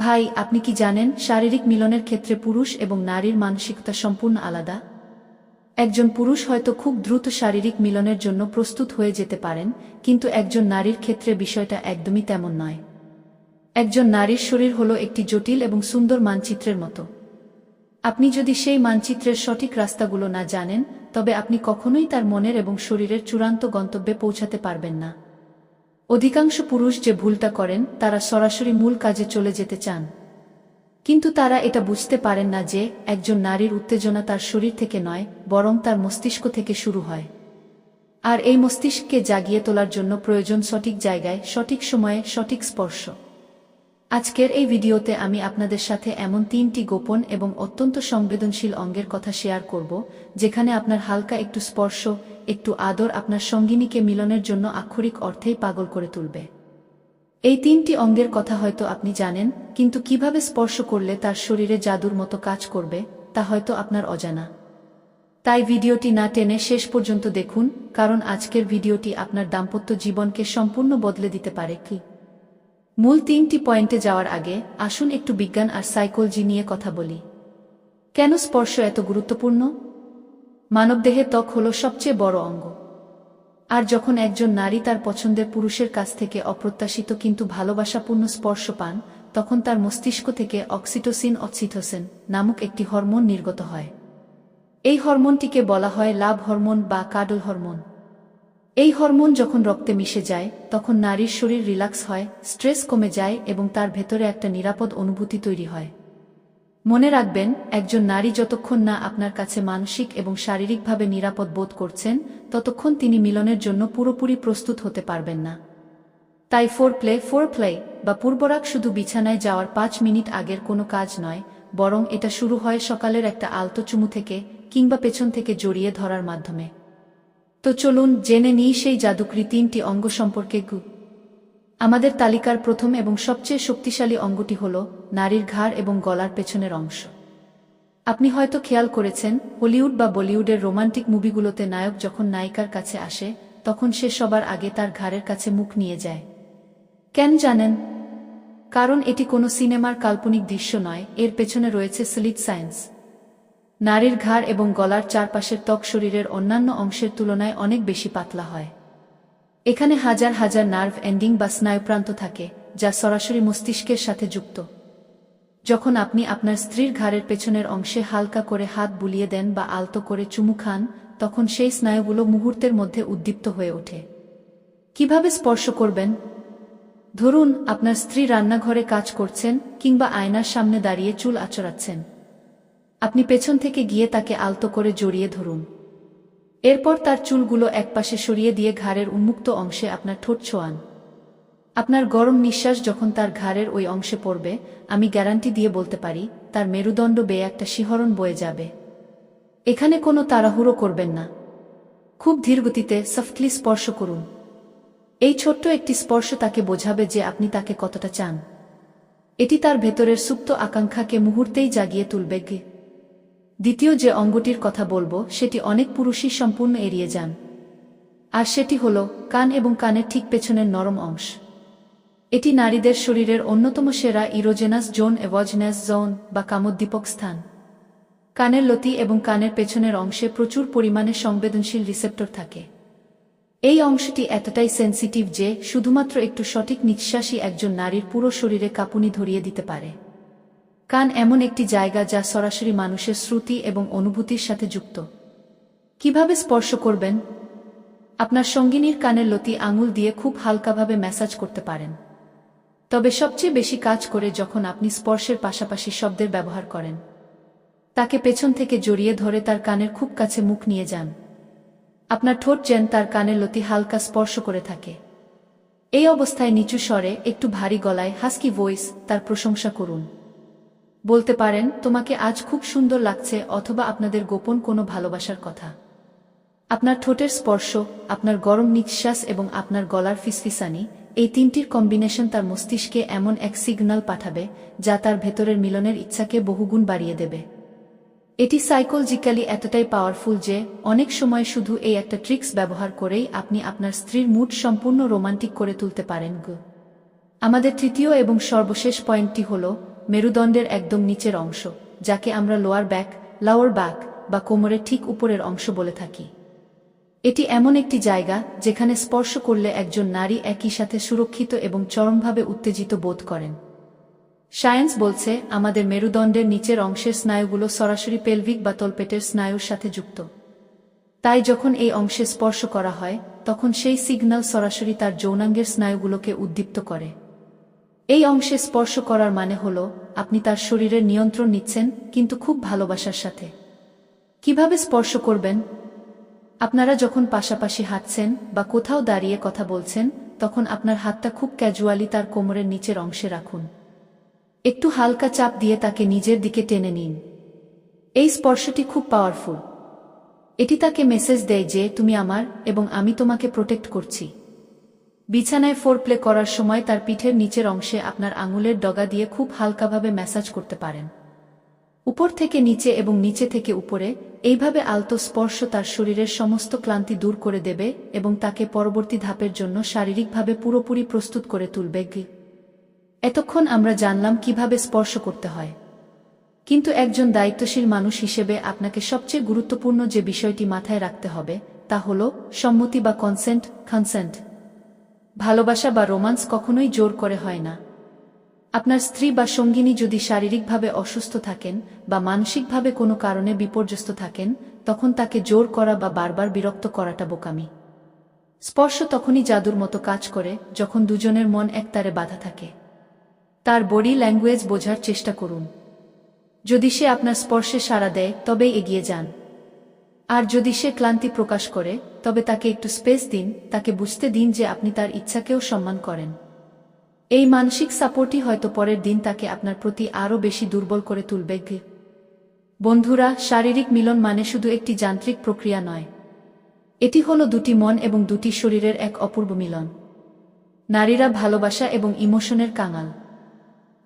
ভাই, আপনি কি জানেন শারীরিক মিলনের ক্ষেত্রে পুরুষ এবং নারীর মানসিকতা সম্পূর্ণ আলাদা? একজন পুরুষ হয়তো খুব দ্রুত শারীরিক মিলনের জন্য প্রস্তুত হয়ে যেতে পারেন, কিন্তু একজন নারীর ক্ষেত্রে বিষয়টা একদমই তেমন নয়। একজন নারীর শরীর হলো একটি জটিল এবং সুন্দর মানচিত্রের মতো। আপনি যদি সেই মানচিত্রের সঠিক রাস্তাগুলো না জানেন, তবে আপনি কখনোই তার মনের এবং শরীরের চূড়ান্ত গন্তব্যে পৌঁছাতে পারবেন না। অধিকাংশ পুরুষ যে ভুলটা করেন, তারা সরাসরি মূল কাজে চলে যেতে চান। কিন্তু তারা এটা বুঝতে পারেন না যে একজন নারীর উত্তেজনা তার শরীর থেকে নয়, বরং তার মস্তিষ্ক থেকে শুরু হয়। আর এই মস্তিষ্ককে জাগিয়ে তোলার জন্য প্রয়োজন সঠিক জায়গায়, সঠিক সময়ে, সঠিক স্পর্শ। আজকের এই ভিডিওতে আমি আপনাদের সাথে এমন 3টি গোপন এবং অত্যন্ত সংবেদনশীল অঙ্গের কথা শেয়ার করব, যেখানে আপনার হালকা একটু স্পর্শ, একটু আদর আপনার সঙ্গিনীকে মিলনের জন্য আক্ষরিক অর্থেই পাগল করে তুলবে। এই 3টি অঙ্গের কথা হয়তো আপনি জানেন, কিন্তু কিভাবে স্পর্শ করলে তার শরীরে জাদুর মতো কাজ করবে, তা হয়তো আপনার অজানা। তাই ভিডিওটি না টেনে শেষ পর্যন্ত দেখুন, কারণ আজকের ভিডিওটি আপনার দাম্পত্য জীবনকে সম্পূর্ণ বদলে দিতে পারে। কি মূল 3টি পয়েন্টে যাওয়ার আগে আসুন একটু বিজ্ঞান আর সাইকোলজি নিয়ে কথা বলি। কেন স্পর্শ এত গুরুত্বপূর্ণ? মানবদেহে ত্বক হলো সবচেয়ে বড় অঙ্গ। আর যখন একজন নারী তার পছন্দের পুরুষের কাছ থেকে অপ্রত্যাশিত কিন্তু ভালোবাসাপূর্ণ স্পর্শ পান, তখন তার মস্তিষ্ক থেকে অক্সিটোসিন নামক একটি হরমোন নির্গত হয়। এই হরমোনটিকে বলা হয় লাভ হরমোন বা কাডল হরমোন। এই হরমোন যখন রক্তে মিশে যায়, তখন নারীর শরীর রিল্যাক্স হয়, স্ট্রেস কমে যায় এবং তার ভেতরে একটা নিরাপদ অনুভূতি তৈরি হয়। মনে রাখবেন, একজন নারী যতক্ষণ না আপনার কাছে মানসিক এবং শারীরিকভাবে নিরাপদ বোধ করছেন, ততক্ষণ তিনি মিলনের জন্য পুরোপুরি প্রস্তুত হতে পারবেন না। তাই ফোরপ্লে বা পূর্বরাগ শুধু বিছানায় যাওয়ার 5 মিনিট আগের কোনো কাজ নয়, বরং এটা শুরু হয় সকালের একটা আলতো চুমু থেকে, কিংবা পেছন থেকে জড়িয়ে ধরার মাধ্যমে। তো চলুন জেনে নিই সেই জাদুকরী 3টি অঙ্গ সম্পর্কে। আমাদের তালিকার প্রথম এবং সবচেয়ে শক্তিশালী অঙ্গটি হল নারীর ঘাড় এবং গলার পেছনের অংশ। আপনি হয়তো খেয়াল করেছেন, হলিউড বা বলিউডের রোমান্টিক মুভিগুলোতে নায়ক যখন নায়িকার কাছে আসে, তখন সে সবার আগে তার ঘাড়ের কাছে মুখ নিয়ে যায়। কেন জানেন? কারণ এটি কোনো সিনেমার কাল্পনিক দৃশ্য নয়, এর পেছনে রয়েছে সলিড সায়েন্স। নারীর ঘাড় এবং গলার চারপাশের ত্বক শরীরের অন্যান্য অংশের তুলনায় অনেক বেশি পাতলা হয়। এখানে হাজার হাজার নার্ভ এন্ডিং বা স্নায়ুপ্রান্ত থাকে, যা সরাসরি মস্তিষ্কের সাথে যুক্ত। যখন আপনি আপনার স্ত্রীর ঘাড়ের পেছনের অংশে হালকা করে হাত বুলিয়ে দেন বা আলতো করে চুমু খান, তখন সেই স্নায়ুগুলো মুহূর্তের মধ্যে উদ্দীপ্ত হয়ে ওঠে। কিভাবে স্পর্শ করবেন? ধরুন, আপনার স্ত্রী রান্নাঘরে কাজ করছেন কিংবা আয়নার সামনে দাঁড়িয়ে চুল আঁচড়াচ্ছেন। আপনি পেছন থেকে গিয়ে তাকে আলতো করে জড়িয়ে ধরুন। এরপর তার চুলগুলো একপাশে সরিয়ে দিয়ে ঘাড়ের উন্মুক্ত অংশে আপনার ঠোঁট ছোঁয়ান। আপনার গরম নিঃশ্বাস যখন তার ঘাড়ের ওই অংশে পড়বে, আমি গ্যারান্টি দিয়ে বলতে পারি, তার মেরুদণ্ড বেয়ে একটা শিহরণ বয়ে যাবে। এখানে কোনো তাড়াহুড়ো করবেন না। খুব ধীরগতিতে সফটলি স্পর্শ করুন। এই ছোট্ট একটি স্পর্শ তাকে বোঝাবে যে আপনি তাকে কতটা চান। এটি তার ভেতরের সুপ্ত আকাঙ্ক্ষাকে মুহূর্তেই জাগিয়ে তুলবে। দ্বিতীয় যে অঙ্গটির কথা বলবো, সেটি অনেক পুরুষই সম্পূর্ণ এড়িয়ে যান। আর সেটি হল কান এবং কানের ঠিক পেছনের নরম অংশ। এটি নারীদের শরীরের অন্যতম সেরা ইরোজেনাস জোন বা কামোদ্দীপক স্থান। কানের লতি এবং কানের পেছনের অংশে প্রচুর পরিমাণে সংবেদনশীল রিসেপ্টর থাকে। এই অংশটি এতটাই সেন্সিটিভ যে শুধুমাত্র একটু সঠিক নিঃশ্বাসই একজন নারীর পুরো শরীরে কাঁপুনি ধরিয়ে দিতে পারে। কান এমন একটি জায়গা যা সরাসরি মানুষের শ্রুতি এবং অনুভূতির সাথে যুক্ত। কিভাবে স্পর্শ করবেন? আপনার সঙ্গিনীর কানের লতি আঙুল দিয়ে খুব হালকাভাবে ম্যাসাজ করতে পারেন। তবে সবচেয়ে বেশি কাজ করে যখন আপনি স্পর্শের পাশাপাশি শব্দের ব্যবহার করেন। তাকে পেছন থেকে জড়িয়ে ধরে তার কানের খুব কাছে মুখ নিয়ে যান। আপনার ঠোঁট যেন তার কানের লতি হালকা স্পর্শ করে থাকে। এই অবস্থায় নিচু স্বরে, একটু ভারী গলায়, হাস্কি ভয়েস তার প্রশংসা করুন। বলতে পারেন, তোমাকে আজ খুব সুন্দর লাগছে, অথবা আপনাদের গোপন কোনো ভালোবাসার কথা। আপনার ঠোঁটের স্পর্শ, আপনার গরম নিঃশ্বাস এবং আপনার গলার ফিসফিসানি, এই 3টির কম্বিনেশন তার মস্তিষ্কে এমন এক সিগন্যাল পাঠাবে, যা তার ভেতরের মিলনের ইচ্ছাকে বহুগুণ বাড়িয়ে দেবে। এটি সাইকোলজিক্যালি এতটাই পাওয়ারফুল যে অনেক সময় শুধু এই একটা ট্রিক্স ব্যবহার করেই আপনি আপনার স্ত্রীর মুড সম্পূর্ণ রোমান্টিক করে তুলতে পারেন। আমাদের তৃতীয় এবং সর্বশেষ পয়েন্টটি হল মেরুদণ্ডের একদম নিচের অংশ, যাকে আমরা লোয়ার ব্যাক বা কোমরের ঠিক উপরের অংশ বলে থাকি। এটি এমন একটি জায়গা যেখানে স্পর্শ করলে একজন নারী একই সাথে সুরক্ষিত এবং চরমভাবে উত্তেজিত বোধ করেন। সায়েন্স বলছে আমাদের মেরুদণ্ডের নিচের অংশের স্নায়ুগুলো সরাসরি পেলভিক বা তলপেটের স্নায়ুর সাথে যুক্ত। তাই যখন এই অংশে স্পর্শ করা হয় তখন সেই সিগন্যাল সরাসরি তার যৌনাঙ্গের স্নায়ুগুলোকে উদ্দীপ্ত করে। এই অংশে স্পর্শ করার মানে হল আপনি তার শরীরের নিয়ন্ত্রণ নিচ্ছেন, কিন্তু খুব ভালোবাসার সাথে। কিভাবে স্পর্শ করবেন? আপনারা যখন পাশাপাশি হাঁটছেন বা কোথাও দাঁড়িয়ে কথা বলছেন, তখন আপনার হাতটা খুব ক্যাজুয়ালি তার কোমরের নিচের অংশে রাখুন। একটু হালকা চাপ দিয়ে তাকে নিজের দিকে টেনে নিন। এই স্পর্শটি খুব পাওয়ারফুল। এটি তাকে মেসেজ দেয় যে তুমি আমার এবং আমি তোমাকে প্রোটেক্ট করছি। বিছানায় ফোরপ্লে করার সময় তার পিঠের নিচের অংশে আপনার আঙুলের ডগা দিয়ে খুব হালকাভাবে ম্যাসাজ করতে পারেন। উপর থেকে নিচে এবং নিচে থেকে উপরে, এইভাবে আলতো স্পর্শ তার শরীরের সমস্ত ক্লান্তি দূর করে দেবে এবং তাকে পরবর্তী ধাপের জন্য শারীরিকভাবে পুরোপুরি প্রস্তুত করে তুলবে। এতক্ষণ আমরা জানলাম কিভাবে স্পর্শ করতে হয়, কিন্তু একজন দায়িত্বশীল মানুষ হিসেবে আপনাকে সবচেয়ে গুরুত্বপূর্ণ যে বিষয়টি মাথায় রাখতে হবে তা হল সম্মতি বা কনসেন্ট। ভালোবাসা বা রোমান্স কখনোই জোর করে হয় না। আপনার স্ত্রী বা সঙ্গিনী যদি শারীরিকভাবে অসুস্থ থাকেন বা মানসিকভাবে কোনো কারণে বিপর্যস্ত থাকেন, তখন তাকে জোর করা বা বারবার বিরক্ত করাটা বোকামি। স্পর্শ তখনই জাদুর মতো কাজ করে যখন দুজনের মন একতারে বাঁধা থাকে। তার বডি ল্যাঙ্গুয়েজ বোঝার চেষ্টা করুন। যদি সে আপনার স্পর্শে সাড়া দেয় তবেই এগিয়ে যান। আর যদি সে ক্লান্তি প্রকাশ করে তবে তাকে একটু স্পেস দিন, তাকে বুঝতে দিন যে আপনি তার ইচ্ছাকেও সম্মান করেন। এই মানসিক সাপোর্টই হয়তো পরের দিন তাকে আপনার প্রতি আরও বেশি দুর্বল করে তুলবে। বন্ধুরা, শারীরিক মিলন মানে শুধু একটি যান্ত্রিক প্রক্রিয়া নয়। এটি হলো দুটি মন এবং দুটি শরীরের এক অপূর্ব মিলন। নারীরা ভালোবাসা এবং ইমোশনের কাঙাল।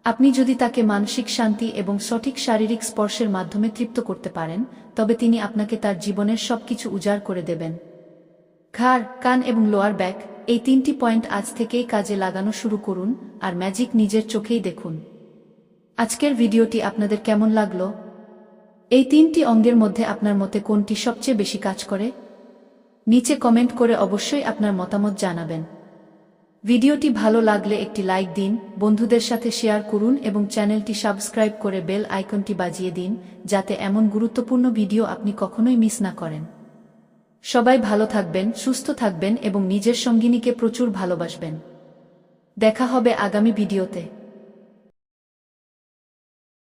আপনি যদি তাকে মানসিক শান্তি এবং সঠিক শারীরিক স্পর্শের মাধ্যমে তৃপ্ত করতে পারেন, তবে তিনি আপনাকে তার জীবনের সবকিছু উজাড় করে দেবেন। ঘাড়, কান এবং লোয়ার ব্যাক, এই তিনটি পয়েন্ট আজ থেকেই কাজে লাগানো শুরু করুন আর ম্যাজিক নিজের চোখেই দেখুন। আজকের ভিডিওটি আপনাদের কেমন লাগলো? এই তিনটি অঙ্গের মধ্যে আপনার মতে কোনটি সবচেয়ে বেশি কাজ করে? নিচে কমেন্ট করে অবশ্যই আপনার মতামত জানাবেন। ভিডিওটি ভালো লাগলে একটি লাইক দিন, বন্ধুদের সাথে শেয়ার করুন এবং চ্যানেলটি সাবস্ক্রাইব করে বেল আইকনটি বাজিয়ে দিন, যাতে এমন গুরুত্বপূর্ণ ভিডিও আপনি কখনোই মিস না করেন। সবাই ভালো থাকবেন, সুস্থ থাকবেন এবং নিজের সঙ্গিনীকে প্রচুর ভালোবাসবেন। দেখা হবে আগামী ভিডিওতে।